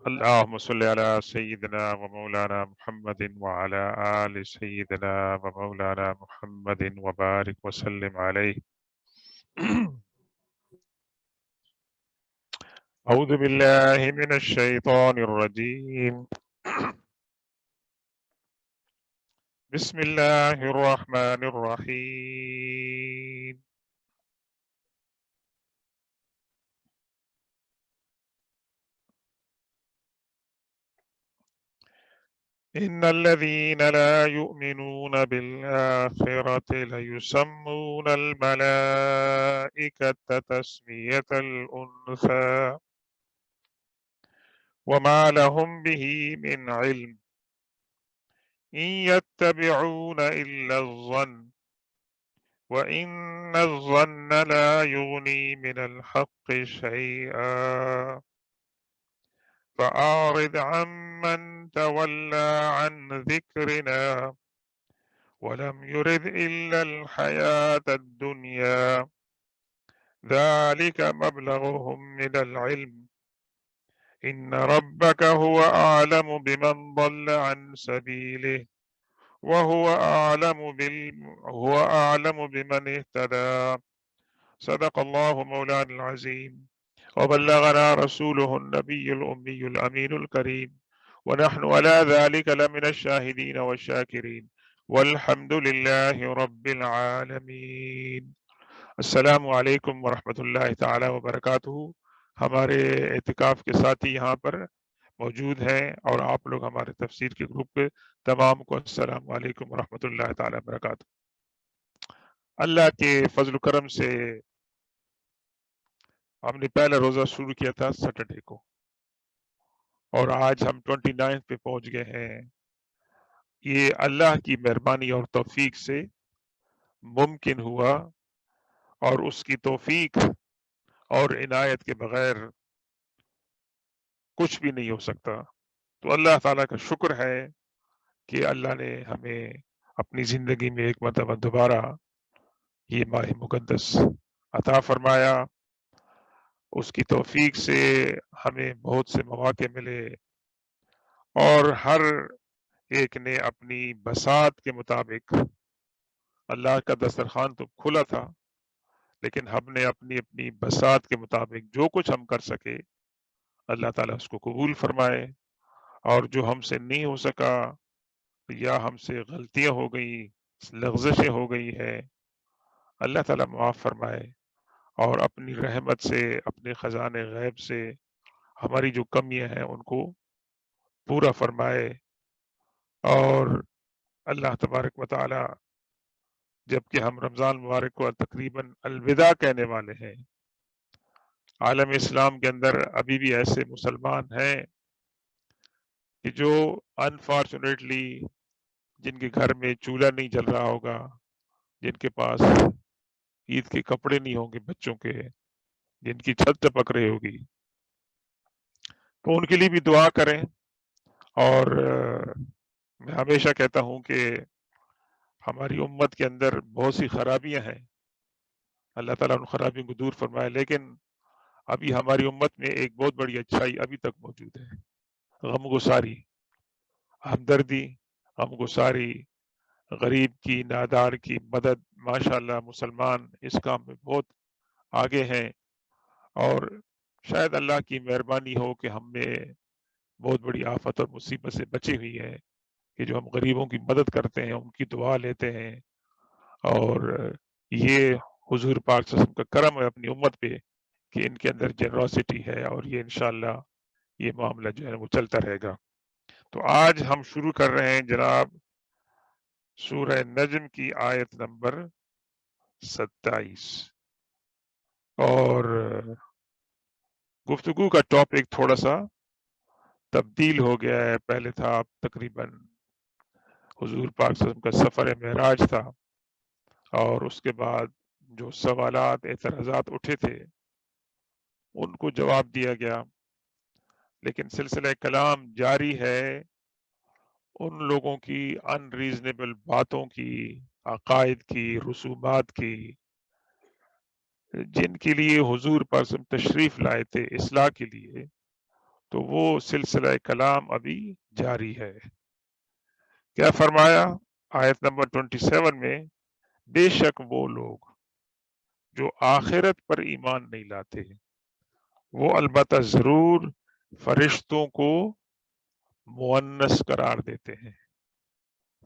اللهم صل على سيدنا ومولانا محمد وعلى آل سيدنا ومولانا محمد وبارك وسلم عليه. أعوذ بالله من الشيطان الرجيم. بسم الله الرحمن الرحيم. إن الذين لا يؤمنون بالآخرة ليسمون الملائكة تسمية الأنثى وما لهم به من علم إن يتبعون إلا الظن وإن الظن لا يغني من الحق شيئا فأعرض عمن تولى عن ذكرنا ولم يرد إلا الحياة الدنيا ذلك مبلغهم من العلم إن ربك هو أعلم بمن ضل عن سبيله وهو أعلم بمن اهتدى. صدق الله مولانا العظيم وبلغنا رسوله النبي الأمي الأمين الكريم ونحن على ذلك لمن الشاهدين والشاكرين والحمد لله رب العالمين. السلام علیکم ورحمۃ اللہ تعالی وبرکاتہ. ہمارے اعتکاف کے ساتھی یہاں پر موجود ہیں اور آپ لوگ ہمارے تفسیر کے گروپ کے تمام کو السلام علیکم ورحمۃ اللہ تعالی وبرکاتہ. اللہ کے فضل و کرم سے ہم نے پہلا روزہ شروع کیا تھا سیٹرڈے کو اور آج ہم 29 پہ پہنچ گئے ہیں. یہ اللہ کی مہربانی اور توفیق سے ممکن ہوا اور اس کی توفیق اور عنایت کے بغیر کچھ بھی نہیں ہو سکتا. تو اللہ تعالیٰ کا شکر ہے کہ اللہ نے ہمیں اپنی زندگی میں ایک مرتبہ دوبارہ یہ ماہ مقدس عطا فرمایا. اس کی توفیق سے ہمیں بہت سے مواقع ملے اور ہر ایک نے اپنی بساط کے مطابق، اللہ کا دسترخوان تو کھلا تھا لیکن ہم نے اپنی اپنی بساط کے مطابق جو کچھ ہم کر سکے اللہ تعالیٰ اس کو قبول فرمائے، اور جو ہم سے نہیں ہو سکا یا ہم سے غلطیاں ہو گئی، لغزشیں ہو گئی ہے، اللہ تعالیٰ معاف فرمائے اور اپنی رحمت سے، اپنے خزانے غیب سے ہماری جو کمیاں ہیں ان کو پورا فرمائے. اور اللہ تبارک و تعالی جبکہ ہم رمضان مبارک کو تقریباً الوداع کہنے والے ہیں، عالم اسلام کے اندر ابھی بھی ایسے مسلمان ہیں کہ جو انفارچونیٹلی جن کے گھر میں چولہا نہیں جل رہا ہوگا، جن کے پاس عید کے کپڑے نہیں ہوں گے بچوں کے، جن کی چھت ٹپک رہی ہوگی، تو ان کے لیے بھی دعا کریں. اور میں ہمیشہ کہتا ہوں کہ ہماری امت کے اندر بہت سی خرابیاں ہیں، اللہ تعالیٰ ان خرابیوں کو دور فرمائے، لیکن ابھی ہماری امت میں ایک بہت بڑی اچھائی ابھی تک موجود ہے، غم گساری، ہمدردی، غم گساری، غریب کی، نادار کی مدد. ماشاءاللہ مسلمان اس کام میں بہت آگے ہیں، اور شاید اللہ کی مہربانی ہو کہ ہم نے بہت بڑی آفت اور مصیبت سے بچی ہوئی ہے کہ جو ہم غریبوں کی مدد کرتے ہیں، ان کی دعا لیتے ہیں، اور یہ حضور پاک صلی اللہ علیہ وسلم کا کرم ہے اپنی امت پہ کہ ان کے اندر جنراسٹی ہے، اور یہ انشاءاللہ یہ معاملہ جو ہے وہ چلتا رہے گا. تو آج ہم شروع کر رہے ہیں جناب سورہ نجم کی آیت نمبر 27، اور گفتگو کا ٹاپک تھوڑا سا تبدیل ہو گیا ہے. پہلے تھا تقریباً حضور پاک صلی اللہ علیہ وسلم کا سفر معراج تھا، اور اس کے بعد جو سوالات اعتراضات اٹھے تھے ان کو جواب دیا گیا، لیکن سلسلہ کلام جاری ہے ان لوگوں کی ان ریزنیبل باتوں کی، عقائد کی، رسومات کی، جن کے لیے حضور پر تشریف لائے تھے اصلاح کے لیے، تو وہ سلسلہ کلام ابھی جاری ہے. کیا فرمایا آیت نمبر 27 میں؟ بے شک وہ لوگ جو آخرت پر ایمان نہیں لاتے وہ البتہ ضرور فرشتوں کو مؤنث قرار دیتے ہیں.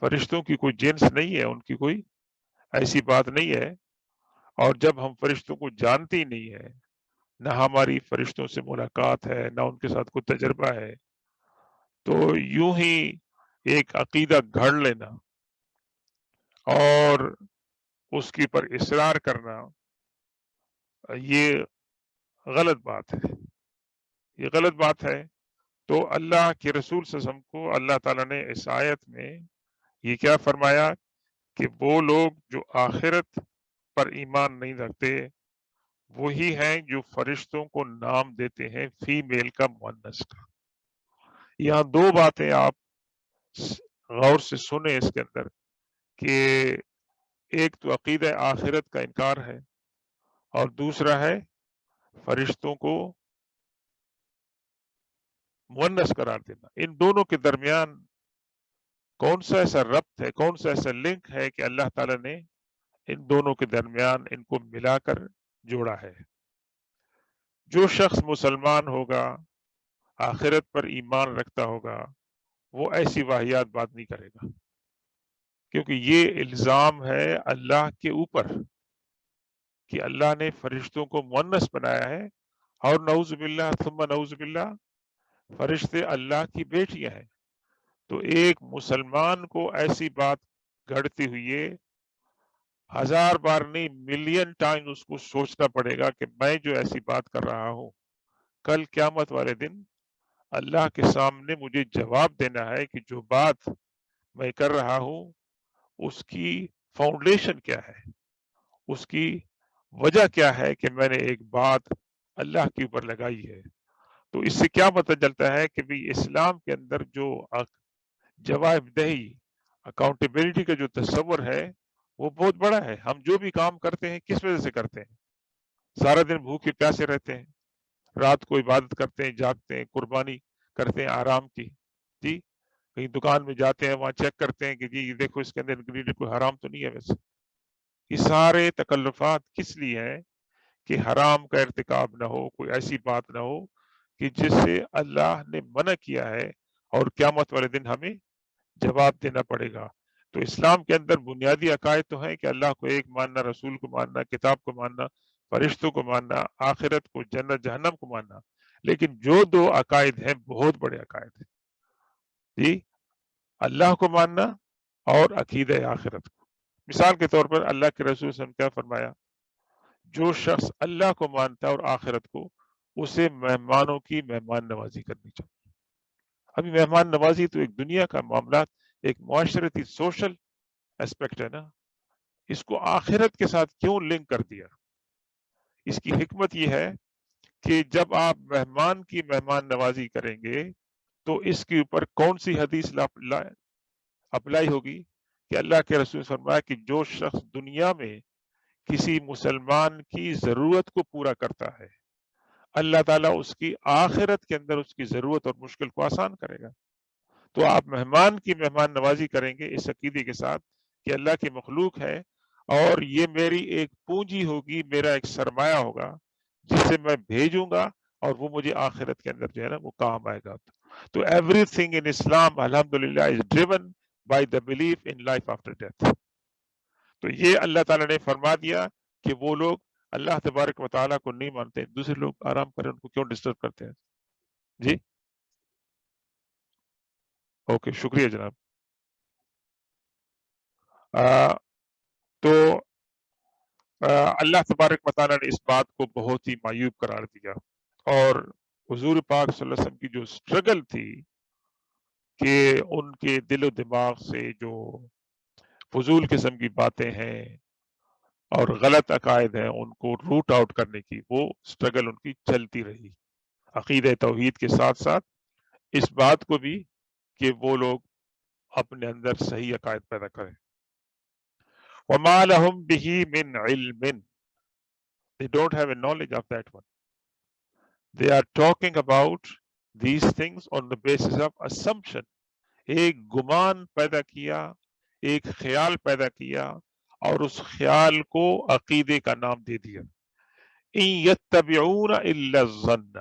فرشتوں کی کوئی جنس نہیں ہے، ان کی کوئی ایسی بات نہیں ہے. اور جب ہم فرشتوں کو جانتے ہی نہیں ہے، نہ ہماری فرشتوں سے ملاقات ہے، نہ ان کے ساتھ کوئی تجربہ ہے، تو یوں ہی ایک عقیدہ گھڑ لینا اور اس کے پر اصرار کرنا، یہ غلط بات ہے. یہ غلط بات ہے. تو اللہ کے رسول صلی اللہ علیہ وسلم کو اللہ تعالیٰ نے اس آیت میں یہ کیا فرمایا کہ وہ لوگ جو آخرت پر ایمان نہیں رکھتے وہی ہیں جو فرشتوں کو نام دیتے ہیں فیمیل کا مؤنث کا. یہاں دو باتیں آپ غور سے سنیں اس کے اندر، کہ ایک تو عقیدہ آخرت کا انکار ہے اور دوسرا ہے فرشتوں کو مؤنث قرار دینا. ان دونوں کے درمیان کون سا ایسا ربط ہے، کون سا ایسا لنک ہے کہ اللہ تعالیٰ نے ان دونوں کے درمیان ان کو ملا کر جوڑا ہے؟ جو شخص مسلمان ہوگا، آخرت پر ایمان رکھتا ہوگا، وہ ایسی واہیات بات نہیں کرے گا، کیونکہ یہ الزام ہے اللہ کے اوپر کہ اللہ نے فرشتوں کو مؤنث بنایا ہے. اور نعوذ باللہ ثم نعوذ باللہ فرشتے اللہ کی بیٹیاں ہیں. تو ایک مسلمان کو ایسی بات گھڑتی ہوئی ہے، 1000 بار نہیں ملین ٹائم اس کو سوچنا پڑے گا کہ میں جو ایسی بات کر رہا ہوں، کل قیامت والے دن اللہ کے سامنے مجھے جواب دینا ہے کہ جو بات میں کر رہا ہوں اس کی فاؤنڈیشن کیا ہے، اس کی وجہ کیا ہے کہ میں نے ایک بات اللہ کے اوپر لگائی ہے. تو اس سے کیا پتہ چلتا ہے کہ بھی اسلام کے اندر جو جواب دہی، اکاؤنٹیبلٹی کا جو تصور ہے وہ بہت بڑا ہے. ہم جو بھی کام کرتے ہیں کس وجہ سے کرتے ہیں؟ سارا دن بھوکے پیاسے رہتے ہیں، رات کو عبادت کرتے ہیں، جاگتے ہیں، قربانی کرتے ہیں آرام کی. جی کہیں دکان میں جاتے ہیں، وہاں چیک کرتے ہیں کہ جی یہ دیکھو اس کے اندر انگریڈینٹ کوئی حرام تو نہیں ہے. ویسے یہ سارے تکلفات کس لیے ہیں؟ کہ حرام کا ارتکاب نہ ہو، کوئی ایسی بات نہ ہو کہ جس سے اللہ نے منع کیا ہے اور قیامت والے دن ہمیں جواب دینا پڑے گا. تو اسلام کے اندر بنیادی عقائد تو ہیں کہ اللہ کو ایک ماننا، رسول کو ماننا، کتاب کو ماننا، فرشتوں کو ماننا، آخرت کو، جنت جہنم کو ماننا. لیکن جو دو عقائد ہیں بہت بڑے عقائد ہیں جی، اللہ کو ماننا اور عقیدہ آخرت کو. مثال کے طور پر اللہ کے رسول صلی اللہ علیہ وسلم کیا فرمایا؟ جو شخص اللہ کو مانتا ہے اور آخرت کو، اسے مہمانوں کی مہمان نوازی کرنی چاہیے. ابھی مہمان نوازی تو ایک دنیا کا معاملات، ایک معاشرتی سوشل اسپیکٹ ہے نا، اس کو آخرت کے ساتھ کیوں لنک کر دیا؟ اس کی حکمت یہ ہے کہ جب آپ مہمان کی مہمان نوازی کریں گے تو اس کے اوپر کون سی حدیث اپلائی ہوگی؟ کہ اللہ کے رسول فرمایا کہ جو شخص دنیا میں کسی مسلمان کی ضرورت کو پورا کرتا ہے، اللہ تعالیٰ اس کی آخرت کے اندر اس کی ضرورت اور مشکل کو آسان کرے گا. تو آپ مہمان کی مہمان نوازی کریں گے اس عقیدے کے ساتھ کہ اللہ کی مخلوق ہے اور یہ میری ایک پونجی ہوگی، میرا ایک سرمایہ ہوگا جس سے میں بھیجوں گا اور وہ مجھے آخرت کے اندر جو ہے نا وہ کام آئے گا. تو ایوری تھنگ ان اسلام الحمدللہ is driven by the belief in life after death. تو یہ اللہ تعالیٰ نے فرما دیا کہ وہ لوگ اللہ تبارک و تعالیٰ کو نہیں مانتے، دوسرے لوگ آرام کریں، ان کو کیوں ڈسٹرب کرتے ہیں؟ جی اوکے، شکریہ جناب. تو اللہ تبارک و تعالیٰ نے اس بات کو بہت ہی معیوب قرار دیا. اور حضور پاک صلی اللہ علیہ وسلم کی جو سٹرگل تھی کہ ان کے دل و دماغ سے جو فضول قسم کی باتیں ہیں اور غلط عقائد ہیں ان کو روٹ آؤٹ کرنے کی، وہ سٹرگل ان کی چلتی رہی، عقیدہ توحید کے ساتھ ساتھ اس بات کو بھی کہ وہ لوگ اپنے اندر صحیح عقائد پیدا کریں. وَمَا لَهُمْ بِهِ مِنْ عِلْمٍ. They don't have a knowledge of that one. They are talking about these things on the basis of assumption. ایک گمان پیدا کیا, ایک خیال پیدا کیا, اور اس خیال کو عقیدے کا نام دے دیا. ان یتبعون الا الظن,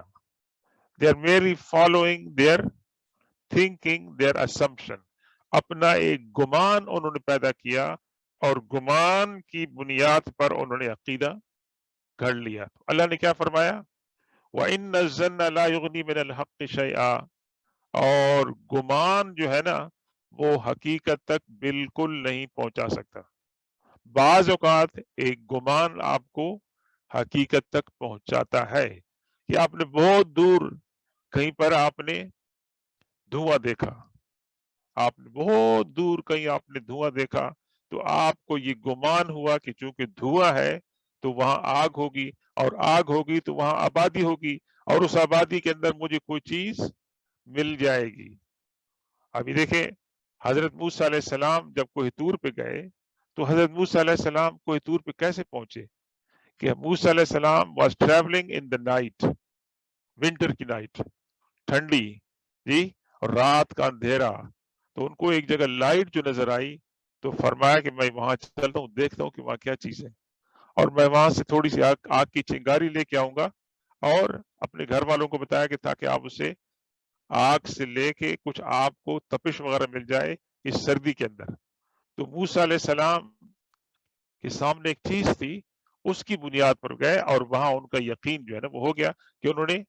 they are merely following their thinking, their assumption. اپنا ایک گمان انہوں نے پیدا کیا اور گمان کی بنیاد پر انہوں نے عقیدہ گھڑ لیا. اللہ نے کیا فرمایا؟ وَإِنَّ الظَّنَّ لَا يُغْنِي مِنَ الْحَقِّ شَيْئًا, اور گمان جو ہے نا وہ حقیقت تک بالکل نہیں پہنچا سکتا. بعض اوقات ایک گمان آپ کو حقیقت تک پہنچاتا ہے کہ آپ نے بہت دور کہیں پر آپ نے دھواں دیکھا, آپ نے بہت دور کہیں آپ نے دھواں دیکھا, تو آپ کو یہ گمان ہوا کہ چونکہ دھواں ہے تو وہاں آگ ہوگی, اور آگ ہوگی تو وہاں آبادی ہوگی, اور اس آبادی کے اندر مجھے کوئی چیز مل جائے گی. ابھی دیکھیں حضرت موسیٰ علیہ السلام جب کوہ طور پہ گئے تو حضرت موسیٰ علیہ السلام کوہ طور پہ کیسے پہنچے؟ کہ موسیٰ علیہ السلام was travelling in the night, winter کی نائٹ, ٹھنڈی جی, اور رات کا اندھیرا, تو ان کو ایک جگہ لائٹ جو نظر آئی تو فرمایا کہ میں وہاں چلتا ہوں, دیکھتا ہوں کہ وہاں کیا چیز ہے, اور میں وہاں سے تھوڑی سی آگ کی چنگاری لے کے آؤں گا, اور اپنے گھر والوں کو بتایا کہ تاکہ آپ اسے آگ سے لے کے کچھ آپ کو تپش وغیرہ مل جائے اس سردی کے اندر. تو موسیٰ علیہ السلام کے سامنے ایک چیز تھی, اس کی بنیاد پر گئے, اور وہاں ان کا یقین جو ہے نا وہ ہو گیا کہ انہوں نے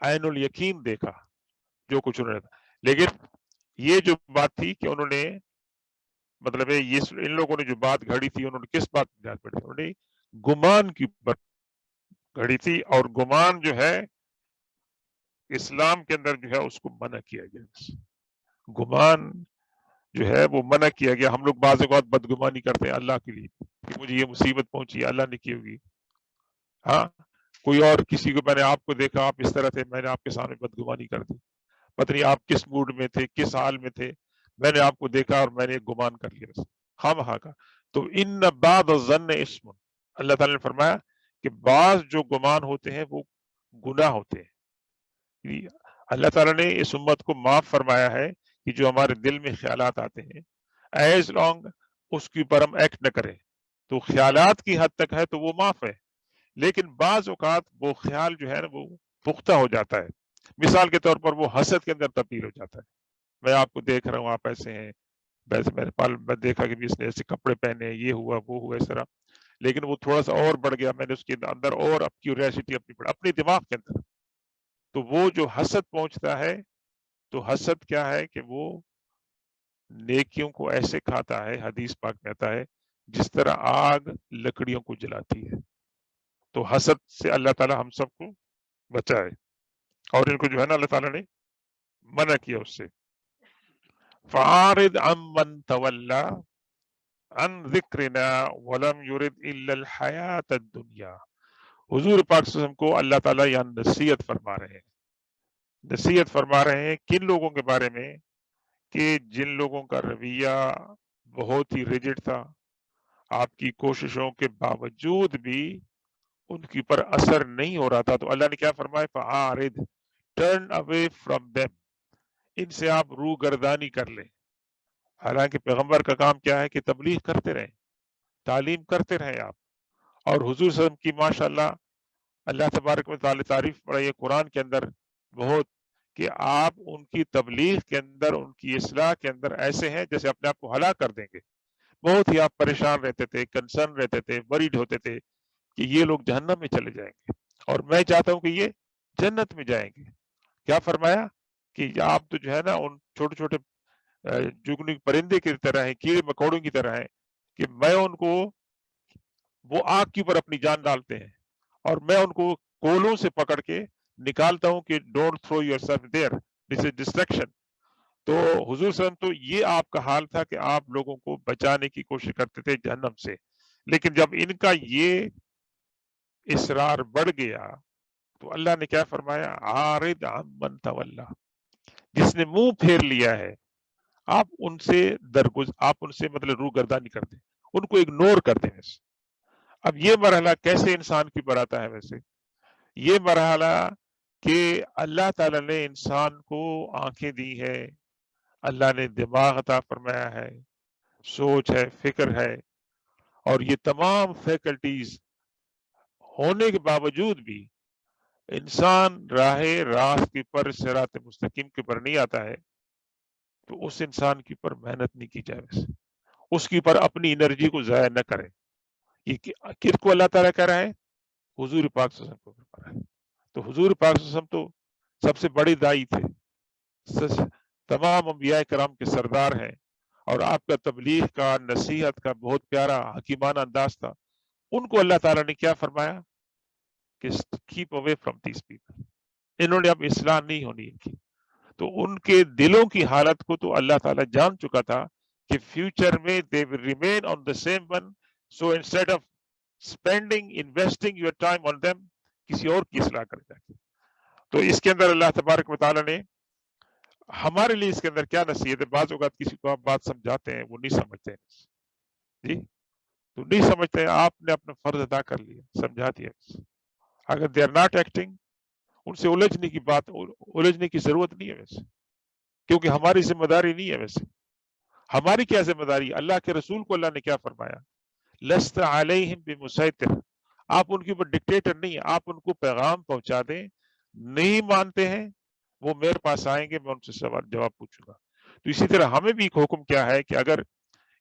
عین الیقین دیکھا جو کچھ انہوں نے. لیکن یہ جو بات تھی کہ انہوں نے مطلب یہ ان لوگوں نے جو بات گھڑی تھی, انہوں نے کس بات کی بات پڑی؟ انہوں نے گمان کی بات گھڑی تھی, اور گمان جو ہے اسلام کے اندر جو ہے اس کو منع کیا گیا. گمان جو ہے وہ منع کیا گیا. ہم لوگ بعض اوقات بدگمانی کرتے ہیں اللہ کے لیے کہ مجھے یہ مصیبت پہنچی, اللہ نے کی ہوگی. ہاں, کوئی اور کسی کو, میں نے آپ کو دیکھا آپ اس طرح تھے, میں نے آپ کے سامنے بدگمانی کر دی, پتہ نہیں آپ کس موڈ میں تھے, کس حال میں تھے, میں نے آپ کو دیکھا اور میں نے ایک گمان کر لیا بس خواہ کا. تو ان بعض الظن اسم, اللہ تعالیٰ نے فرمایا کہ بعض جو گمان ہوتے ہیں وہ گناہ ہوتے ہیں. اللہ تعالیٰ نے اس امت کو معاف فرمایا ہے کہ جو ہمارے دل میں خیالات آتے ہیں, ایز لانگ اس کے اوپر ہم ایکٹ نہ کریں, تو خیالات کی حد تک ہے تو وہ معاف ہے. لیکن بعض اوقات وہ خیال جو ہے نا وہ پختہ ہو جاتا ہے. مثال کے طور پر وہ حسد کے اندر تبدیل ہو جاتا ہے. میں آپ کو دیکھ رہا ہوں, آپ ایسے ہیں, ویسے میں دیکھا کہ اس نے ایسے کپڑے پہنے, یہ ہوا وہ ہوا اس طرح, لیکن وہ تھوڑا سا اور بڑھ گیا, میں نے اس کے اندر اور اب کیوریسٹی اپنی دماغ کے اندر. تو وہ جو حسد پہنچتا ہے, تو حسد کیا ہے کہ وہ نیکیوں کو ایسے کھاتا ہے, حدیث پاک میں آتا ہے جس طرح آگ لکڑیوں کو جلاتی ہے. تو حسد سے اللہ تعالی ہم سب کو بچائے, اور ان کو جو ہے نا اللہ تعالیٰ نے منع کیا اس سے. فَأَعْرِضْ عَمَّنْ تَوَلَّى عَنْ ذِكْرِنَا وَلَمْ يُرِدْ إِلَّا الْحَيَاةَ الدُّنْيَا. حضور پاک صلی اللہ علیہ وسلم کو اللہ تعالیٰ یہاں نصیحت فرما رہے ہیں. نصیحت فرما رہے ہیں کن لوگوں کے بارے میں؟ کہ جن لوگوں کا رویہ بہت ہی ریجڈ تھا, آپ کی کوششوں کے باوجود بھی ان کی پر اثر نہیں ہو رہا تھا. تو اللہ نے کیا فرمایا؟ فَأَعْرِضْ, ٹرن اوے فرام them, ان سے آپ روح گردانی کر لیں. حالانکہ پیغمبر کا کام کیا ہے کہ تبلیغ کرتے رہیں, تعلیم کرتے رہیں آپ. اور حضور صلی اللہ علیہ وسلم کی ماشاءاللہ اللہ تبارک و تعالی تعریف پڑھائی ہے قرآن کے اندر بہت, کہ آپ ان کی تبلیغ کے اندر, ان کی اصلاح کے اندر ایسے ہیں جیسے اپنے آپ کو ہلاک کر دیں گے. بہت ہی آپ پریشان رہتے تھے, کنسرن رہتے تھے, وریڈ ہوتے تھے کہ یہ لوگ جہنم میں چلے جائیں گے, اور میں چاہتا ہوں کہ یہ جنت میں جائیں گے. کیا فرمایا کہ آپ تو جو ہے نا ان چھوٹے چھوٹے جگنی پرندے کی طرح ہیں, کیڑے مکوڑوں کی طرح ہیں, کہ میں ان کو, وہ آگ کے اوپر اپنی جان ڈالتے ہیں اور میں ان کو کولوں سے پکڑ کے نکالتا ہوں کہ don't throw yourself there, this is distraction. تو حضور صلی اللہ علیہ وسلم تو یہ آپ کا حال تھا کہ آپ لوگوں کو بچانے کی کوشش کرتے تھے جہنم سے. لیکن جب ان کا یہ اصرار بڑھ گیا تو اللہ نے کیا فرمایا؟ عارض عمن تولی, جس نے منہ پھیر لیا ہے, آپ ان سے آپ ان سے مطلب روح گردانی کر دیں, ان کو اگنور کر دیں. اب یہ مرحلہ کیسے انسان کی پر آتا ہے؟ ویسے یہ مرحلہ کہ اللہ تعالیٰ نے انسان کو آنکھیں دی ہے، اللہ نے دماغ عطا فرمایا ہے، سوچ ہے، فکر ہے، اور یہ تمام فیکلٹیز ہونے کے باوجود بھی انسان راہ راست کے پر صراط مستقیم کے پر نہیں آتا ہے، تو اس انسان کے اوپر محنت نہیں کی جائے، ویسے اس کے اوپر اپنی انرجی کو ضائع نہ کرے. یہ کس کو اللہ تعالیٰ کہہ رہا ہے؟ حضور پاک صلی اللہ علیہ وسلم کو کہہ رہا ہے. تو حضور پاک صلی اللہ علیہ وسلم تو سب سے بڑے دائی تھے، تمام انبیاء کرام کے سردار ہیں، اور آپ کا تبلیغ کا، نصیحت کا بہت پیارا حکیمانہ انداز تھا. ان کو اللہ تعالیٰ نے کیا فرمایا کہ keep away from these people, انہوں نے اب اصلاح نہیں ہونی ان کی. تو ان کے دلوں کی حالت کو تو اللہ تعالیٰ جان چکا تھا کہ فیوچر میں they will remain on the same one, so instead of spending investing your time on them, کسی اور کی اصلاح کر جائے. تو اس کے اندر اللہ تبارک و تعالیٰ نے ہمارے لیے اس کے اندر کیا نصیحت ہے؟ بعض اوقات کسی کو آپ بات سمجھاتے ہیں، وہ نہیں سمجھتے ہیں، جی تو نہیں سمجھتے ہیں، آپ نے اپنا فرض ادا کر لیا، سمجھا دیا. اگر دے آر ناٹ ایکٹنگ، ان سے الجھنے کی ضرورت نہیں ہے ویسے، کیونکہ ہماری ذمہ داری نہیں ہے. ویسے ہماری کیا ذمہ داری؟ اللہ کے رسول کو اللہ نے کیا فرمایا؟ لست علیہم بمسیطر، آپ ان کے اوپر ڈکٹیٹر نہیں ہیں، آپ ان کو پیغام پہنچا دیں. نہیں مانتے ہیں وہ میرے پاس آئیں گے، میں ان سے سوال جواب پوچھوں گا. تو اسی طرح ہمیں بھی ایک حکم کیا ہے کہ اگر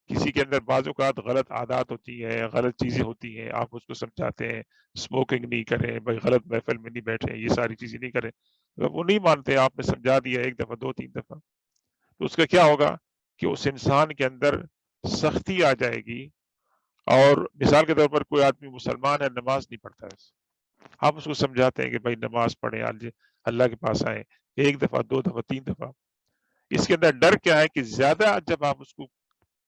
کسی کے اندر بعض اوقات غلط عادات ہوتی ہیں، غلط چیزیں ہوتی ہیں، آپ اس کو سمجھاتے ہیں اسموکنگ نہیں کریں بھائی، غلط محفل میں نہیں بیٹھیں، یہ ساری چیزیں نہیں کریں. اگر وہ نہیں مانتے، آپ نے سمجھا دیا ایک دفعہ، دو تین دفعہ، تو اس کا کیا ہوگا کہ اس انسان کے اندر سختی آ جائے گی. اور مثال کے طور پر کوئی آدمی مسلمان ہے، نماز نہیں پڑھتا ہے، آپ اس کو سمجھاتے ہیں کہ بھائی نماز پڑھیں، اللہ کے پاس آئیں، ایک دفعہ، دو دفعہ، تین دفعہ. اس کے اندر ڈر کیا ہے کہ زیادہ جب آپ اس کو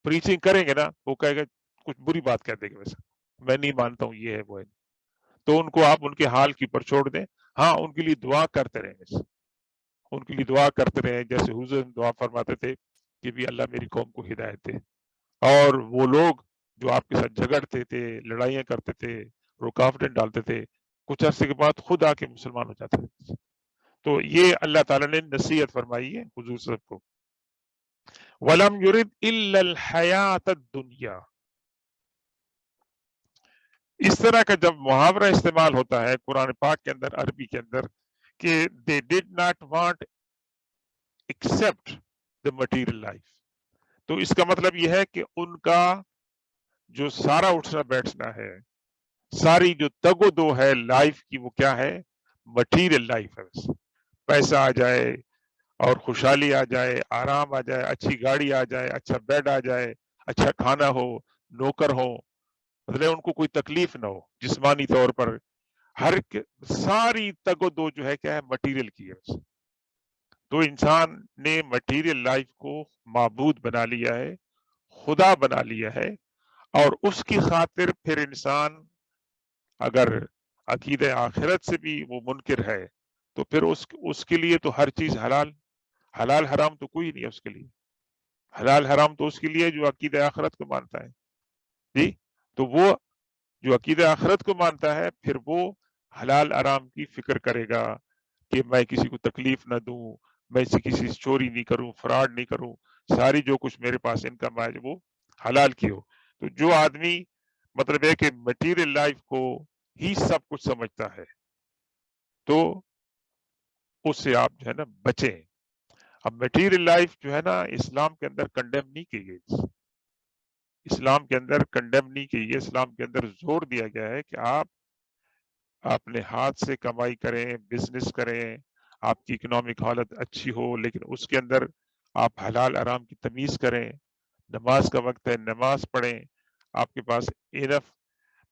پریچنگ کریں گے نا، وہ کہے گا، کچھ بری بات کہہ دے گا، ویسا میں نہیں مانتا ہوں، یہ ہے وہ ہے. تو ان کو آپ ان کے حال کے اوپر چھوڑ دیں. ہاں ان کے لیے دعا کرتے رہیں، ان کے لیے دعا کرتے رہیں، جیسے حضور دعا فرماتے تھے کہ بھی اللہ میری قوم کو ہدایت دے. اور وہ لوگ جو آپ کے ساتھ جھگڑتے تھے، لڑائیاں کرتے تھے، رکاوٹیں ڈالتے تھے، کچھ عرصے کے بعد خود آ کے مسلمان ہو جاتے تھے. تو یہ اللہ تعالیٰ نے نصیحت فرمائی ہے حضور صاحب کو. وَلَمْ يُرِدْ إِلَّا الْحَيَاةَ الدُّنْيَا. اس طرح کا جب محاورہ استعمال ہوتا ہے قرآن پاک کے اندر، عربی کے اندر، کہ they did not want except the material life، تو اس کا مطلب یہ ہے کہ ان کا جو سارا اٹھنا بیٹھنا ہے، ساری جو تگ و دو ہے لائف کی، وہ کیا ہے؟ مٹیریل لائف ہے. پیسہ آ جائے اور خوشحالی آ جائے، آرام آ جائے، اچھی گاڑی آ جائے، اچھا بیڈ آ جائے، اچھا کھانا ہو، نوکر ہو، مطلب ان کو کوئی تکلیف نہ ہو جسمانی طور پر. ساری تگ و دو جو ہے کیا ہے؟ مٹیریل کی ہے. تو انسان نے مٹیریل لائف کو معبود بنا لیا ہے، خدا بنا لیا ہے. اور اس کی خاطر پھر انسان اگر عقیدہ آخرت سے بھی وہ منکر ہے، تو پھر اس کے لیے تو ہر چیز حلال حرام تو کوئی نہیں ہے اس کے لیے. حلال حرام تو اس کے لیے جو عقیدہ آخرت کو مانتا ہے. جی تو وہ جو عقیدہ آخرت کو مانتا ہے، پھر وہ حلال حرام کی فکر کرے گا کہ میں کسی کو تکلیف نہ دوں، میں کسی سے چوری نہیں کروں، فراڈ نہیں کروں، ساری جو کچھ میرے پاس انکم آئے وہ حلال کی ہو. تو جو آدمی مطلب ہے کہ مٹیریل لائف کو ہی سب کچھ سمجھتا ہے، تو اس سے آپ جو ہے نا بچیں. اب مٹیریل لائف جو ہے نا اسلام کے اندر کنڈیم نہیں کی گئی، اسلام کے اندر کنڈیم نہیں کی گئی. اسلام کے اندر زور دیا گیا ہے کہ آپ اپنے ہاتھ سے کمائی کریں، بزنس کریں، آپ کی اکنامک حالت اچھی ہو، لیکن اس کے اندر آپ حلال حرام کی تمیز کریں. نماز کا وقت ہے، نماز پڑھیں. آپ کے پاس انف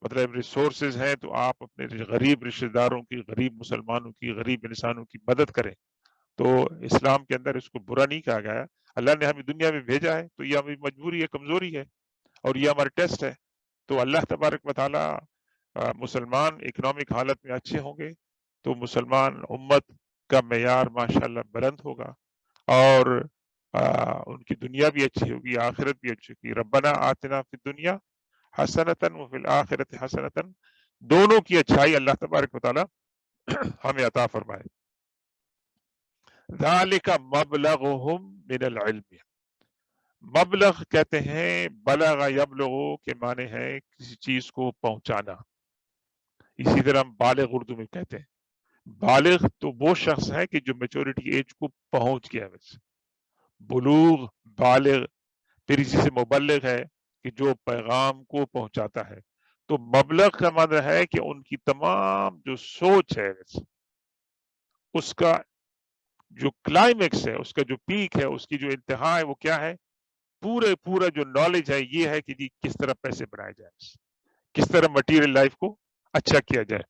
مطلب ریسورسز ہیں، تو آپ اپنے غریب رشتہ داروں کی، غریب مسلمانوں کی، غریب انسانوں کی مدد کریں. تو اسلام کے اندر اس کو برا نہیں کہا گیا. اللہ نے ہمیں دنیا میں بھیجا ہے، تو یہ ہماری مجبوری ہے، کمزوری ہے، اور یہ ہمارا ٹیسٹ ہے. تو اللہ تبارک و تعالیٰ مسلمان اکنامک حالت میں اچھے ہوں گے تو مسلمان امت کا معیار ماشاءاللہ بلند ہوگا، اور ان کی دنیا بھی اچھی ہوگی، آخرت بھی اچھی ہوگی. ربنا آتنا فی الدنیا حسنتاً وفی الآخرت حسنتاً، دونوں کی اچھائی اللہ تبارک و تعالیٰ ہمیں عطا فرمائے. ذالک مبلغہم من العلم، مبلغ کہتے ہیں بلغ یبلغ کے معنی ہے کسی چیز کو پہنچانا، اسی طرح ہم بالغ اردو میں کہتے ہیں، بالغ تو وہ شخص ہے کہ جو میچورٹی ایج کو پہنچ گیا ہے، بلوغ بالغ، پھر اسی سے مبلغ ہے کہ جو پیغام کو پہنچاتا ہے، تو مبلغ کا مطلب ہے کہ ان کی تمام جو سوچ ہے اس کا جو کلائمیکس ہے، اس کا جو پیک ہے، اس کی جو انتہا ہے وہ کیا ہے، پورا جو نالج ہے یہ ہے کہ جی کس طرح پیسے بنائے جائے، کس طرح مٹیریل لائف کو اچھا کیا جائے۔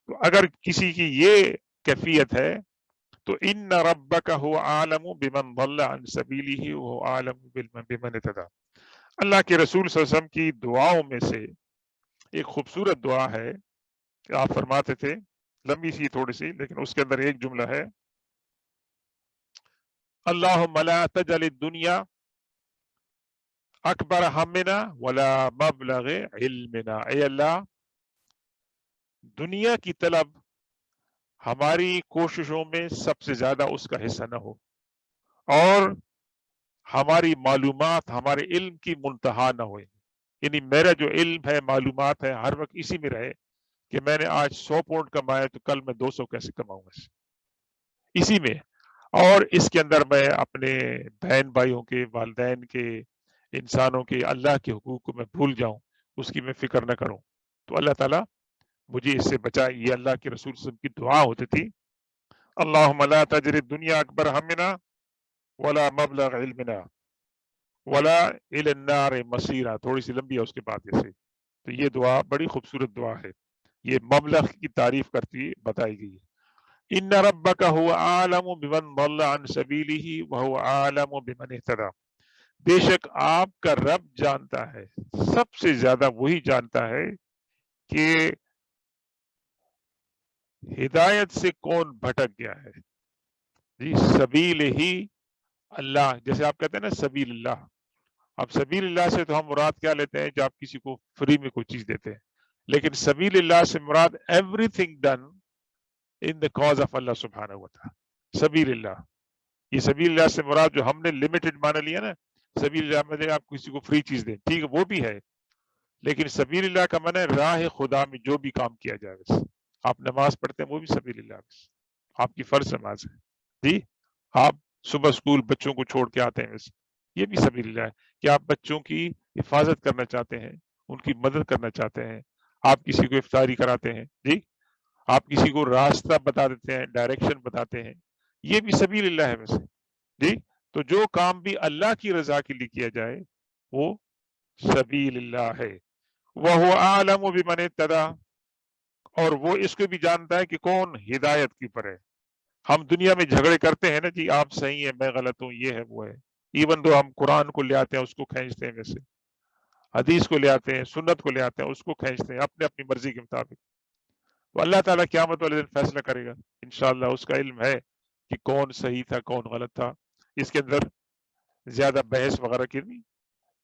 تو اگر کسی کی یہ کیفیت ہے تو ان ربک هو عالم بمن ضل عن سبیلہ وهو عالم بمن اهتدى۔ اللہ کے رسول صلی اللہ علیہ وسلم کی دعاؤں میں سے ایک خوبصورت دعا ہے کہ آپ فرماتے تھے، لمبی سی تھوڑی سی لیکن اس کے اندر ایک جملہ ہے، اللہم لا تجعل الدنیا اکبر ہمنا ولا مبلغ علمنا، اے اللہ دنیا کی طلب ہماری کوششوں میں سب سے زیادہ اس کا حصہ نہ ہو، اور ہماری معلومات ہمارے علم کی منتہا نہ ہوئے، یعنی میرا جو علم ہے معلومات ہے ہر وقت اسی میں رہے کہ میں نے آج 100 پاؤنڈ کمایا تو کل میں 200 کیسے کماؤں گا، اسی میں، اور اس کے اندر میں اپنے بہن بھائیوں کے، والدین کے، انسانوں کے، اللہ کے حقوق کو میں بھول جاؤں، اس کی میں فکر نہ کروں، تو اللہ تعالیٰ مجھے اس سے بچائے۔ یہ اللہ کے رسول صلی اللہ علیہ وسلم کی دعا ہوتی تھی، اللہم لا تجعل الدنیا اکبر ہمنا ولا مبلغ علمنا ولا الی النار مصیرا، تھوڑی سی لمبی ہے اس کے بعد جیسے، تو یہ دعا بڑی خوبصورت دعا ہے، یہ مبلغ کی تعریف کرتی بتائی گئی ہے۔ ان ربک هو عالم بمن ضل عن سبیلہ وهو عالم بمن اهتدى، بے شک آپ کا رب جانتا ہے، سب سے زیادہ وہی جانتا ہے کہ ہدایت سے کون بھٹک گیا ہے، جی سبیل ہی اللہ، جیسے آپ کہتے ہیں نا سبیل اللہ، اب سبیل اللہ سے تو ہم مراد کیا لیتے ہیں، جو آپ کسی کو فری میں کوئی چیز دیتے ہیں، لیکن سبیل اللہ سے مراد everything done in the cause of Allah سبحانہ و تعالی، سبیل اللہ، یہ سبیل اللہ سے مراد جو ہم نے لمیٹڈ مانا لیا نا، سبیل اللہ میں آپ کسی کو فری چیز دیں، ٹھیک ہے وہ بھی ہے، لیکن سبیل اللہ کا معنی ہے راہ خدا میں جو بھی کام کیا جائے، بس آپ نماز پڑھتے ہیں وہ بھی سبیل اللہ، بس آپ کی فرض نماز ہے، جی آپ صبح اسکول بچوں کو چھوڑ کے آتے ہیں، بس یہ بھی سبیل اللہ ہے کہ آپ بچوں کی حفاظت کرنا چاہتے ہیں، ان کی مدد کرنا چاہتے ہیں، آپ کسی کو افطاری کراتے ہیں، جی آپ کسی کو راستہ بتا دیتے ہیں، ڈائریکشن بتاتے ہیں، یہ بھی سبیل اللہ ہے ویسے، جی تو جو کام بھی اللہ کی رضا کے لیے کیا جائے وہ سبیل اللہ ہے۔ وَهُوَ أَعْلَمُ بِمَنِ اهْتَدَى، اور وہ اس کو بھی جانتا ہے کہ کون ہدایت کی پر ہے۔ ہم دنیا میں جھگڑے کرتے ہیں نا جی، آپ صحیح ہیں میں غلط ہوں، یہ ہے وہ ہے، ایون تو ہم قرآن کو لے آتے ہیں اس کو کھینچتے ہیں، ویسے حدیث کو لے آتے ہیں، سنت کو لے آتے ہیں اس کو کھینچتے ہیں اپنے اپنی مرضی کے مطابق، تو اللہ تعالیٰ قیامت والے دن فیصلہ کرے گا انشاءاللہ، اس کا علم ہے کہ کون صحیح تھا کون غلط تھا، اس کے اندر زیادہ بحث وغیرہ کی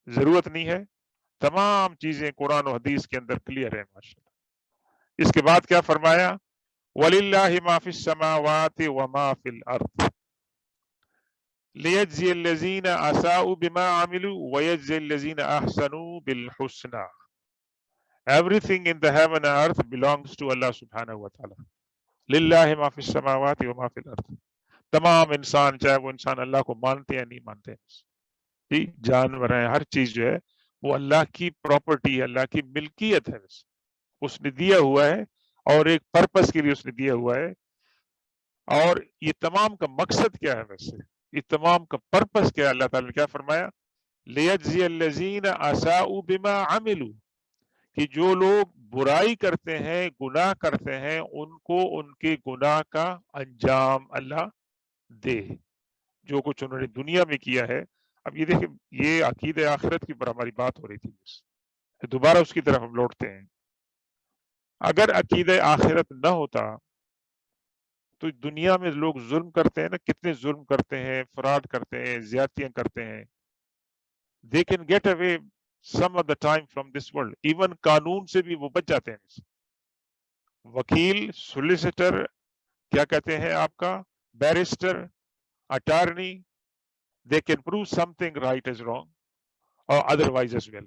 ضرورت نہیں ہے، تمام چیزیں قرآن و حدیث کے اندر کلیئر ہے ماشاءاللہ۔ اس کے بعد کیا فرمایا، وَلِلَّهِ مَا فِي السَّمَاوَاتِ وَمَا فِي الْأَرْضِ لِيَجْزِيَ الَّذِينَ أَسَاءُوا بِمَا عَمِلُوا وَيَجْزِيَ الَّذِينَ أَحْسَنُوا بِالْحُسْنَى۔ Everything in the heaven and earth belongs to Allah subhanahu wa ta'ala۔ لِلَّهِ مَا فِي السَّمَاوَاتِ وَمَا فِي الْأَرْضِ، تمام انسان چاہے وہ انسان اللہ کو مانتے ہیں نہیں مانتے ہیں، جانور ہیں، ہر چیز جو ہے وہ اللہ کی پراپرٹی ہے، اللہ کی ملکیت ہے، اس نے دیا ہوا ہے اور ایک پرپس کے لیے اس نے دیا ہوا ہے، اور یہ تمام کا مقصد کیا ہے، ویسے یہ تمام کا پرپس کیا ہے، اللہ تعالیٰ نے کیا فرمایا، لِيَجْزِيَ الَّذِينَ أَسَاءُوا بِمَا عَمِلُوا، کہ جو لوگ برائی کرتے ہیں، گناہ کرتے ہیں، ان کو ان کے گناہ کا انجام اللہ دے، جو کچھ انہوں نے دنیا میں کیا ہے۔ اب یہ دیکھیں، یہ عقیدہ آخرت کی پر ہماری بات ہو رہی تھی، دوبارہ اس کی طرف ہم لوٹتے ہیں۔ اگر عقیدہ آخرت نہ ہوتا تو دنیا میں لوگ ظلم کرتے ہیں نا، کتنے ظلم کرتے ہیں، فراڈ کرتے ہیں، زیادتیاں کرتے ہیں، they can get away some of the time from this world، even قانون سے بھی وہ بچ جاتے ہیں، وکیل، سولیسیٹر، کیا کہتے ہیں آپ کا، barrister, attorney, they can prove something right as wrong or otherwise as well.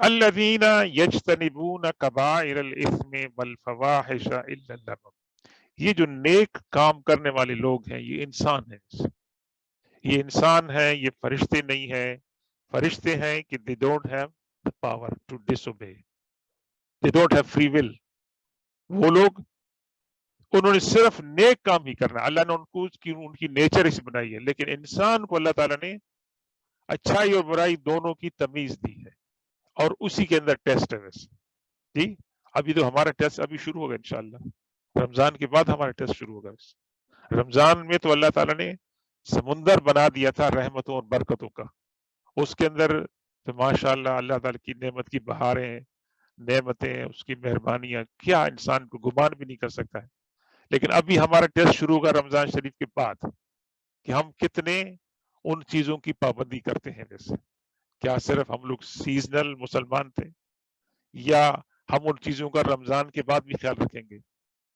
الذین یجتنبون کبائر الاثم والفواحش الا اللمم. یہ جو نیک کام کرنے والے لوگ ہیں یہ انسان ہیں، یہ انسان ہیں، یہ فرشتے نہیں ہیں. فرشتے ہیں کہ they don't have the power to disobey, they don't have free will. وہ لوگ انہوں نے صرف نیک کام ہی کرنا، اللہ نے ان کو ان کی نیچر اس بنائی ہے، لیکن انسان کو اللہ تعالیٰ نے اچھائی اور برائی دونوں کی تمیز دی ہے، اور اسی کے اندر ٹیسٹ ہے. ویسے جی ابھی تو ہمارا ٹیسٹ ابھی شروع ہوگا انشاءاللہ، رمضان کے بعد ہمارا ٹیسٹ شروع ہوگا. رمضان میں تو اللہ تعالیٰ نے سمندر بنا دیا تھا رحمتوں اور برکتوں کا، اس کے اندر تو ماشاء اللہ اللہ تعالیٰ کی نعمت کی بہاریں، نعمتیں، اس کی مہربانیاں کیا انسان کو گمان بھی نہیں کر سکتا ہے. لیکن ابھی ہمارا ٹیسٹ شروع ہوگا رمضان شریف کے بعد کہ ہم کتنے ان چیزوں کی پابندی کرتے ہیں. جیسے کیا صرف ہم لوگ سیزنل مسلمان تھے، یا ہم ان چیزوں کا رمضان کے بعد بھی خیال رکھیں گے؟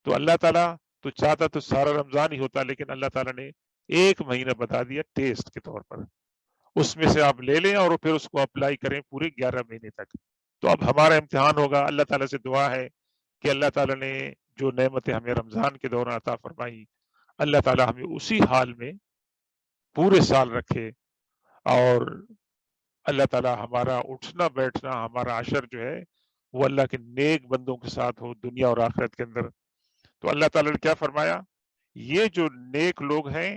تو اللہ تعالیٰ تو چاہتا تو سارا رمضان ہی ہوتا، لیکن اللہ تعالیٰ نے ایک مہینہ بتا دیا ٹیسٹ کے طور پر، اس میں سے آپ لے لیں اور پھر اس کو اپلائی کریں پورے 11 مہینے تک. تو اب ہمارا امتحان ہوگا. اللہ تعالیٰ سے دعا ہے کہ اللہ تعالیٰ نے جو نعمتیں ہمیں رمضان کے دوران عطا فرمائی، اللہ تعالیٰ ہمیں اسی حال میں پورے سال رکھے، اور اللہ تعالیٰ ہمارا اٹھنا بیٹھنا، ہمارا عشر جو ہے وہ اللہ کے نیک بندوں کے ساتھ ہو دنیا اور آخرت کے اندر. تو اللہ تعالیٰ نے کیا فرمایا؟ یہ جو نیک لوگ ہیں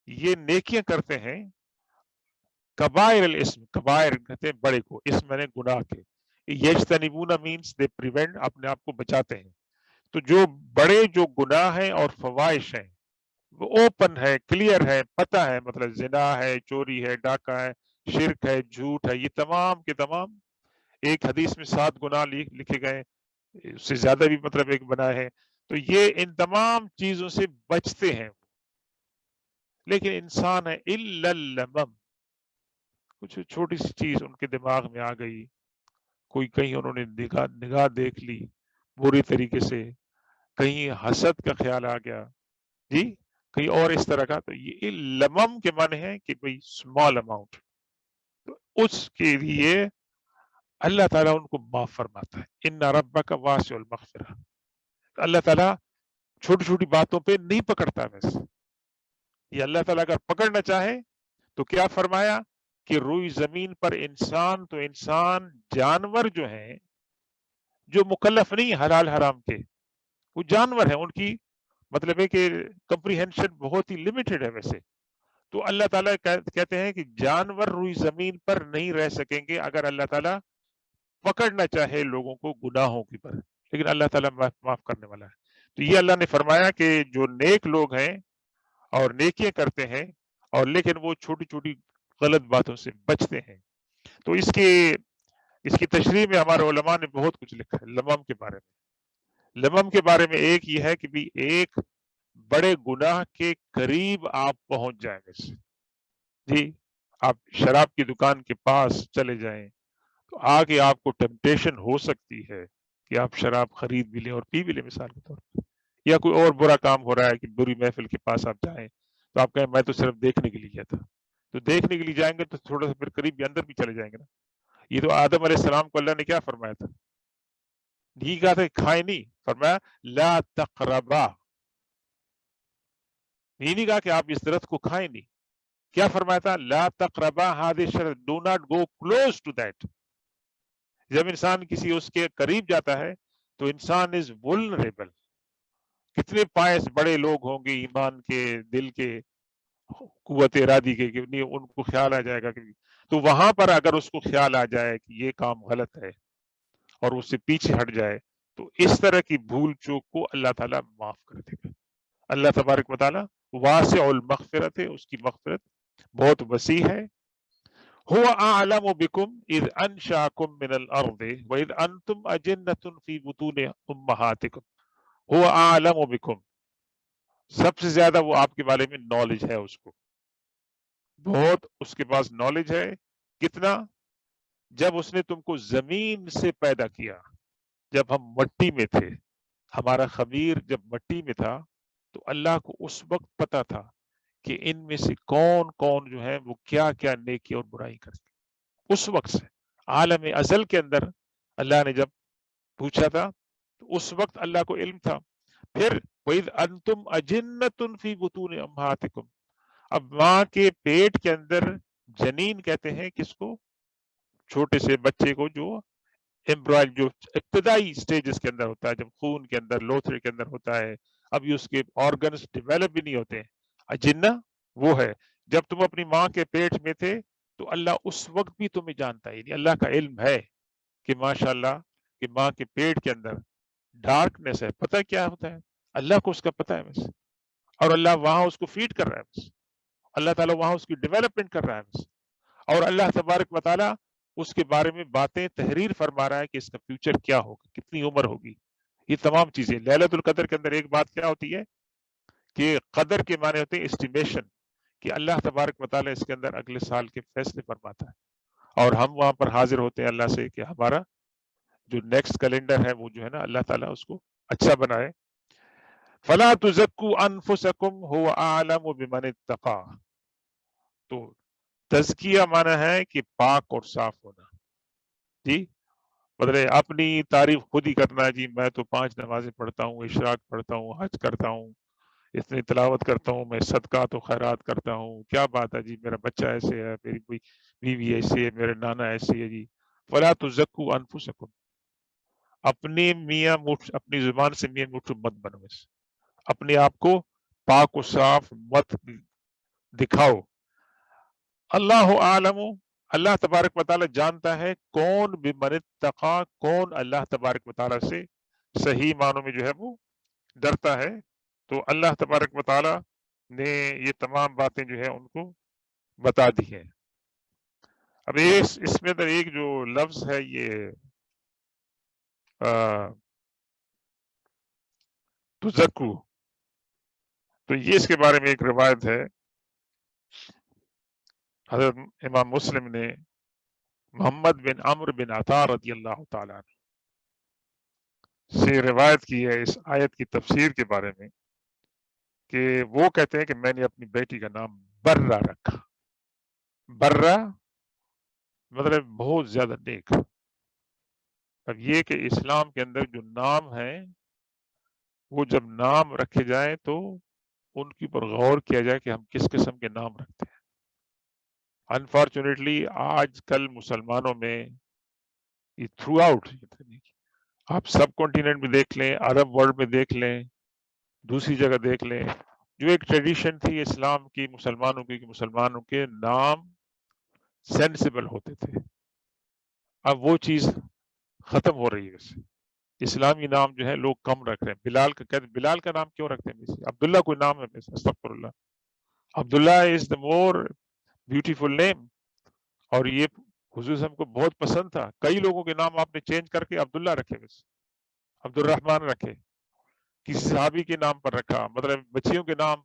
یہ نیکیاں کرتے ہیں. کبائر الاسم، کبائر کہتے ہیں بڑے کو، اسم میں نے گناہ کے. یجتنبون مینس دے پریونٹ، اپنے آپ کو بچاتے ہیں. تو جو بڑے جو گناہ ہیں اور فوائش ہیں وہ اوپن ہے، کلیئر ہے، پتہ ہے، مطلب زنا ہے، چوری ہے، ڈاکہ ہے، شرک ہے، جھوٹ ہے، یہ تمام کے تمام ایک حدیث میں 7 گناہ لکھے گئے، اس سے زیادہ بھی مطلب ایک بنا ہے. تو یہ ان تمام چیزوں سے بچتے ہیں. لیکن انسان ہے الا اللمم، کچھ چھوٹی سی چیز ان کے دماغ میں آ گئی، کوئی کہیں انہوں نے نگاہ دیکھ لی بری طریقے سے، کہیں حسد کا خیال آ گیا، جی کہیں اور اس طرح کا. تو یہ لمم کے معنی ہے کہ بھئی اسمال اماؤنٹ، تو اس کے لیے اللہ تعالیٰ ان کو معاف فرماتا ہے. ان ربک واسع المغفرہ. اللہ تعالیٰ چھوٹی چھوٹی باتوں پہ نہیں پکڑتا. ویسے یہ اللہ تعالیٰ اگر پکڑنا چاہے تو کیا فرمایا کہ روئی زمین پر انسان تو انسان، جانور جو ہیں جو مکلف نہیں حلال حرام کے، وہ جانور ہیں، ان کی مطلب ہے کہ کمپریہنشن بہت ہی لمیٹڈ ہے. ویسے تو اللہ تعالیٰ کہتے ہیں کہ جانور روئی زمین پر نہیں رہ سکیں گے اگر اللہ تعالیٰ پکڑنا چاہے لوگوں کو گناہوں کی پر، لیکن اللہ تعالیٰ معاف کرنے والا ہے. تو یہ اللہ نے فرمایا کہ جو نیک لوگ ہیں اور نیکیاں کرتے ہیں، اور لیکن وہ چھوٹی چھوٹی غلط باتوں سے بچتے ہیں. تو اس کی تشریح میں ہمارے علماء نے بہت کچھ لکھا ہے لمم کے بارے میں. لمم کے بارے میں ایک یہ ہے کہ بھی ایک بڑے گناہ کے قریب آپ پہنچ جائیں گے. جی آپ شراب کی دکان کے پاس چلے جائیں تو آگے آپ کو ٹیمپٹیشن ہو سکتی ہے کہ آپ شراب خرید بھی لیں اور پی بھی لیں مثال کے طور پر. یا کوئی اور برا کام ہو رہا ہے کہ بری محفل کے پاس آپ جائیں تو آپ کہیں میں تو صرف دیکھنے کے لیے گیا تھا. تو دیکھنے کے لیے جائیں گے تو تھوڑا سا پھر قریب بھی اندر بھی چلے جائیں گے نا. یہ تو آدم علیہ السلام کو اللہ نے کیا فرمایا تھا؟ یہ کہا تھا کہ کھائے نہیں، فرمایا لا تقربا. یہ نہیں کہا کہ آپ اس درخت کو کھائیں نہیں، کیا فرمایا تھا؟ لا تقربا هذه الشجرة، do not go close to that. جب انسان کسی اس کے قریب جاتا ہے تو انسان از vulnerable. کتنے پائس بڑے لوگ ہوں گے ایمان کے، دل کے، قوت ارادی کے، کہ ان کو خیال آ جائے گا کہ، تو وہاں پر اگر اس کو خیال آ جائے کہ یہ کام غلط ہے اور اس سے پیچھے ہٹ جائے تو اس طرح کی بھول چوک کو اللہ تعالیٰ معاف کر دے گا. اللہ تبارک و تعالیٰ واسع المغفرت ہے، اس کی مغفرت بہت وسیع ہے. هو اعلم بكم اذ انشاكم من الارض واذ انتم اجنة في بطون امهاتكم. هو اعلم بكم، سب سے زیادہ وہ آپ کے بارے میں نالج ہے، اس کو بہت اس کے پاس نالج ہے. کتنا؟ جب اس نے تم کو زمین سے پیدا کیا، جب ہم مٹی میں تھے، ہمارا خبیر جب مٹی میں تھا تو اللہ کو اس وقت پتا تھا کہ ان میں سے کون کون جو ہے وہ کیا کیا نیکی اور برائی کرتے. اس وقت سے عالم ازل کے اندر اللہ نے جب پوچھا تھا تو اس وقت اللہ کو علم تھا. پھر وَإِذْ أَنْتُمْ أَجِنَّةٌ فِي بُطُونِ أُمَّهَاتِكُمْ، اب ماں کے پیٹ کے اندر جنین کہتے ہیں کس کو؟ چھوٹے سے بچے کو جو ایمبرائل جو ابتدائی سٹیجز کے اندر ہوتا ہے، جب خون کے اندر لوتھڑے کے اندر ہوتا ہے، ابھی اس کے آرگنز ڈیولپ بھی نہیں ہوتے ہیں. اجنہ وہ ہے جب تم اپنی ماں کے پیٹ میں تھے تو اللہ اس وقت بھی تمہیں جانتا ہے. یعنی اللہ کا علم ہے کہ ماشاءاللہ کہ ماں کے پیٹ کے اندر ڈارکنیس ہے. پتہ کیا ہوتا ہے؟ اللہ کو اس کا پتہ ہے بس. اور اللہ وہاں اس کو فیڈ کر رہا ہے بس. اللہ تعالیٰ وہاں اس کی ڈیولپمنٹ کر رہا ہے بس. اور اللہ تبارک و تعالیٰ اس کے بارے میں باتیں تحریر فرما رہا ہے کہ اس کا فیوچر کیا ہوگا، کتنی عمر ہوگی، یہ تمام چیزیں. لیلۃ القدر کے اندر ایک بات کیا ہوتی ہے کہ قدر کے معنی ہوتے ہیں اسٹیمیشن، کہ اللہ تبارک و تعالیٰ اس کے اندر اگلے سال کے فیصلے فرماتا ہے اور ہم وہاں پر حاضر ہوتے ہیں اللہ سے کہ ہمارا جو نیکسٹ کیلنڈر ہے وہ جو ہے نا اللہ تعالیٰ اس کو اچھا بنائے. فلا تزکوا انفسکم هو اعلم بمن اتقى. تو تزکیہ معنی ہے کہ پاک اور صاف ہونا. جی مطلب اپنی تعریف خود ہی کرنا ہے. جی میں تو 5 نمازیں پڑھتا ہوں، اشراق پڑھتا ہوں، حج کرتا ہوں، اتنی تلاوت کرتا ہوں، میں صدقات و خیرات کرتا ہوں، کیا بات ہے جی میرا بچہ ایسے ہے، میری کوئی بیوی ایسی ہے، میرے نانا ایسی ہے. جی فلا تزکوا انفسکم، اپنے میاں مٹھ اپنی زبان سے میاں مٹھ مت بنو، اپنے آپ کو پاک و صاف مت دکھاؤ. اللہ عالم، اللہ تبارک و تعالیٰ جانتا ہے کون بمن اتقى، کون اللہ تبارک و تعالیٰ سے صحیح معنوں میں جو ہے وہ ڈرتا ہے. تو اللہ تبارک و تعالیٰ نے یہ تمام باتیں جو ہے ان کو بتا دی ہیں. اب اس میں اندر ایک جو لفظ ہے یہ تزکو، تو یہ اس کے بارے میں ایک روایت ہے. حضرت امام مسلم نے محمد بن عمرو بن عطا رضی اللہ تعالیٰ سے روایت کی ہے اس آیت کی تفسیر کے بارے میں کہ وہ کہتے ہیں کہ میں نے اپنی بیٹی کا نام برہ رکھا. برہ مطلب بہت زیادہ نیک. اب یہ کہ اسلام کے اندر جو نام ہیں وہ جب نام رکھے جائیں تو ان کے اوپر غور کیا جائے کہ ہم کس قسم کے نام رکھتے ہیں. انفارچونیٹلی آج کل مسلمانوں میں یہ تھرو آؤٹ، آپ سب کانٹیننٹ میں دیکھ لیں، عرب ورلڈ میں دیکھ لیں، دوسری جگہ دیکھ لیں، جو ایک ٹریڈیشن تھی اسلام کی مسلمانوں کی کہ مسلمانوں کے نام سینسیبل ہوتے تھے، اب وہ چیز ختم ہو رہی ہے. اسلامی نام جو ہے لوگ کم رکھ رہے ہیں. بلال کا کہتے ہیں بلال کا نام کیوں رکھتے ہیں؟ عبداللہ کوئی نام ہے؟ استغفر اللہ، عبداللہ از دا مور بیوٹیفل نیم. اور یہ حضور صاحب کو بہت پسند تھا. کئی لوگوں کے نام آپ نے چینج کر کے عبداللہ رکھے، بس عبد الرحمن رکھے، کسی صحابی کے نام پر رکھا. مطلب بچیوں کے نام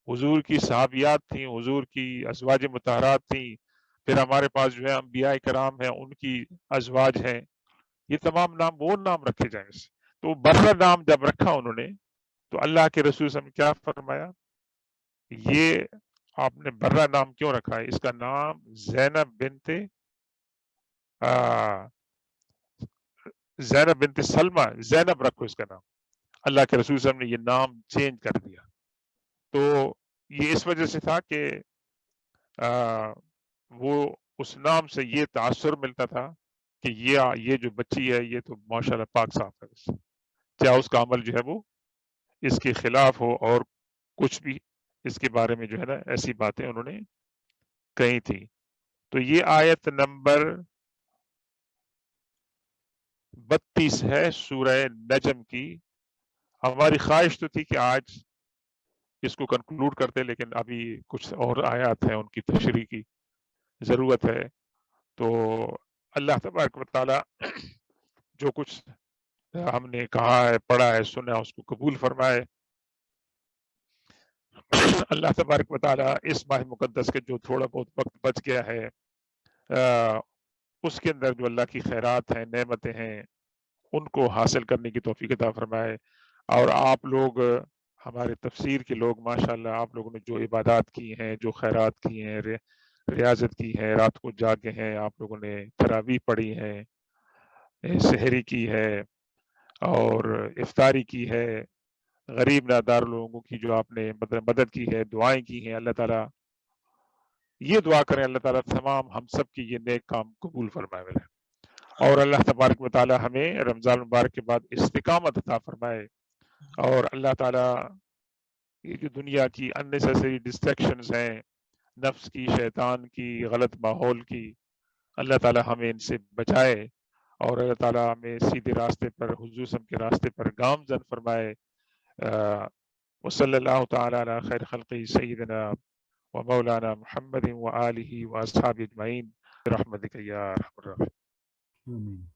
حضور کی صحابیات تھیں، حضور کی ازواج مطہرات تھیں، پھر ہمارے پاس جو ہے انبیاء کرام ہیں ان کی ازواج ہیں، یہ تمام نام وہ نام رکھے جائیں. تو برہ نام جب رکھا انہوں نے تو اللہ کے رسول صلی اللہ علیہ وسلم نے کیا فرمایا؟ یہ آپ نے برہ نام کیوں رکھا ہے؟ اس کا نام زینب بنت سلمہ، زینب رکھو اس کا نام. اللہ کے رسول صلی اللہ علیہ وسلم نے یہ نام چینج کر دیا. تو یہ اس وجہ سے تھا کہ وہ اس نام سے یہ تاثر ملتا تھا کہ یہ جو بچی ہے یہ تو ماشاءاللہ پاک صاف ہے، چاہے اس کا عمل جو ہے وہ اس کے خلاف ہو اور کچھ بھی اس کے بارے میں جو ہے نا ایسی باتیں انہوں نے کہی تھی. تو یہ آیت نمبر 32 ہے سورہ نجم کی. ہماری خواہش تو تھی کہ آج اس کو کنکلوڈ کرتے، لیکن ابھی کچھ اور آیات ہیں ان کی تشریح کی ضرورت ہے. تو اللہ تبارک و تعالی جو کچھ ہم نے کہا ہے، پڑھا ہے، سنا اس کو قبول فرمائے. اللہ تبارک و تعالی اس ماہ مقدس کے جو تھوڑا بہت وقت بچ گیا ہے اس کے اندر جو اللہ کی خیرات ہیں، نعمتیں ہیں، ان کو حاصل کرنے کی توفیق عطا فرمائے. اور آپ لوگ ہمارے تفسیر کے لوگ ماشاءاللہ آپ لوگوں نے جو عبادات کی ہیں، جو خیرات کی ہیں، ریاضت کی ہے، رات کو جاگے ہیں، آپ لوگوں نے تراویح پڑھی ہے، سحری کی ہے اور افطاری کی ہے، غریب نادار لوگوں کی جو آپ نے مدد کی ہے، دعائیں کی ہیں، اللہ تعالیٰ یہ دعا کریں اللہ تعالیٰ تمام ہم سب کی یہ نیک کام قبول فرمائے ملے، اور اللہ تبارک و تعالیٰ ہمیں رمضان مبارک کے بعد استقامت عطا فرمائے، اور اللہ تعالیٰ یہ جو دنیا کی اننیسیسری ڈسٹریکشنز ہیں، نفس کی، شیطان کی، غلط ماحول کی، اللہ تعالیٰ ہمیں ان سے بچائے، اور اللہ تعالیٰ ہمیں سیدھے راستے پر، حضور صلی اللہ علیہ وسلم کے راستے پر گامزن فرمائے۔ وصلی اللہ تعالیٰ علی خیر خلقی سیدنا و مولانا محمد و آلہ و اصحابہ اجمعین برحمتک یا ارحم الراحمین۔ آمین۔